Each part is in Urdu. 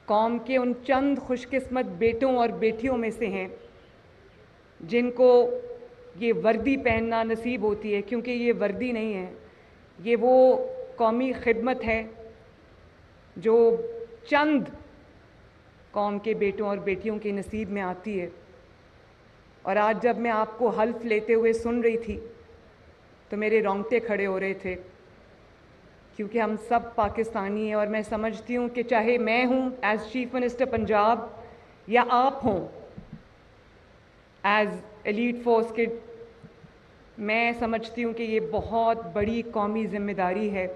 قوم کے ان چند خوش قسمت بیٹوں اور بیٹیوں میں سے ہیں جن کو یہ وردی پہننا نصیب ہوتی ہے، کیونکہ یہ وردی نہیں ہے، یہ وہ قومی خدمت ہے جو چند قوم کے بیٹوں اور بیٹیوں کے نصیب میں آتی ہے۔ اور آج جب میں آپ کو حلف لیتے ہوئے سن رہی تھی تو میرے رونگٹے کھڑے ہو رہے تھے، کیونکہ ہم سب پاکستانی ہیں، اور میں سمجھتی ہوں کہ چاہے میں ہوں ایز چیف منسٹر پنجاب یا آپ ہوں ایز ایلیٹ فورس کے، میں سمجھتی ہوں کہ یہ بہت بڑی قومی ذمہ داری ہے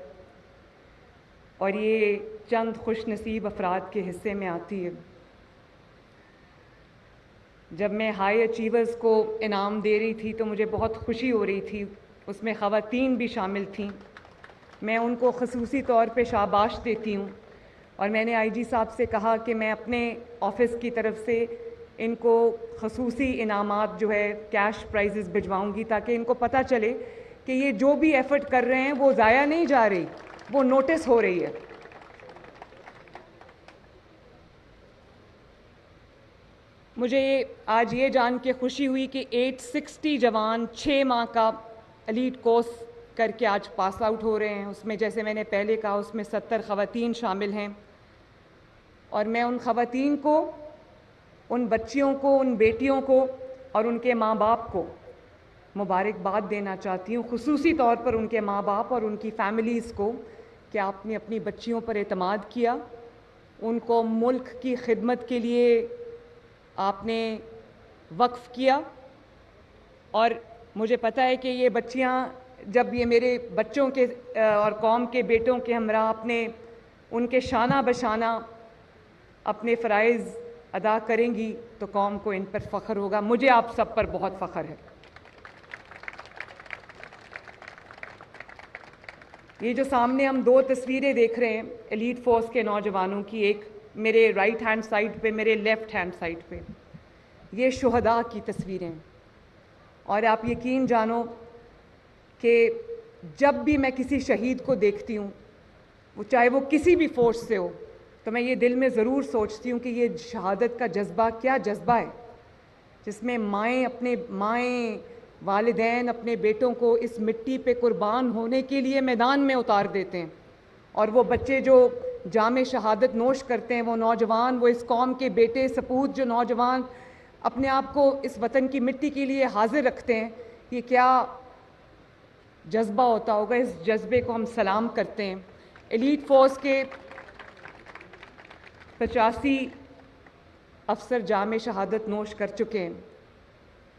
اور یہ چند خوش نصیب افراد کے حصے میں آتی ہے۔ جب میں ہائی اچیورز کو انعام دے رہی تھی تو مجھے بہت خوشی ہو رہی تھی، اس میں خواتین بھی شامل تھیں، میں ان کو خصوصی طور پہ شاباش دیتی ہوں، اور میں نے آئی جی صاحب سے کہا کہ میں اپنے آفس کی طرف سے ان کو خصوصی انعامات جو ہے کیش پرائزز بھجواؤں گی، تاکہ ان کو پتہ چلے کہ یہ جو بھی ایفرٹ کر رہے ہیں وہ ضائع نہیں جا رہی، وہ نوٹس ہو رہی ہے۔ مجھے آج یہ جان کے خوشی ہوئی کہ 860 جوان 6 ماہ کا ایلیٹ کورس کر کے آج پاس آؤٹ ہو رہے ہیں۔ اس میں جیسے میں نے پہلے کہا اس میں 70 خواتین شامل ہیں، اور میں ان خواتین کو، ان بچیوں کو، ان بیٹیوں کو اور ان کے ماں باپ کو مبارکباد دینا چاہتی ہوں، خصوصی طور پر ان کے ماں باپ اور ان کی فیملیز کو، کہ آپ نے اپنی بچیوں پر اعتماد کیا، ان کو ملک کی خدمت کے لیے آپ نے وقف کیا۔ اور مجھے پتہ ہے کہ یہ بچیاں جب یہ میرے بچوں کے اور قوم کے بیٹوں کے ہمراہ اپنے ان کے شانہ بشانہ اپنے فرائض ادا کریں گی تو قوم کو ان پر فخر ہوگا۔ مجھے آپ سب پر بہت فخر ہے۔ یہ جو سامنے ہم 2 تصویریں دیکھ رہے ہیں ایلیٹ فورس کے نوجوانوں کی، ایک میرے رائٹ ہینڈ سائڈ پہ، میرے لیفٹ ہینڈ سائڈ پہ، یہ شہداء کی تصویریں ہیں۔ اور آپ یقین جانو کہ جب بھی میں کسی شہید کو دیکھتی ہوں، وہ چاہے وہ کسی بھی فورس سے ہو، تو میں یہ دل میں ضرور سوچتی ہوں کہ یہ شہادت کا جذبہ کیا جذبہ ہے، جس میں مائیں والدین اپنے بیٹوں کو اس مٹی پہ قربان ہونے کے لیے میدان میں اتار دیتے ہیں، اور وہ بچے جو جام شہادت نوش کرتے ہیں، وہ نوجوان، وہ اس قوم کے بیٹے سپوت جو نوجوان اپنے آپ کو اس وطن کی مٹی کے لیے حاضر رکھتے ہیں، یہ کیا جذبہ ہوتا ہوگا۔ اس جذبے کو ہم سلام کرتے ہیں۔ ایلیٹ فورس کے 85 افسر جام شہادت نوش کر چکے ہیں۔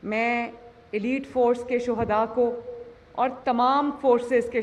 میں ایلیٹ فورس کے شہداء کو اور تمام فورسز کے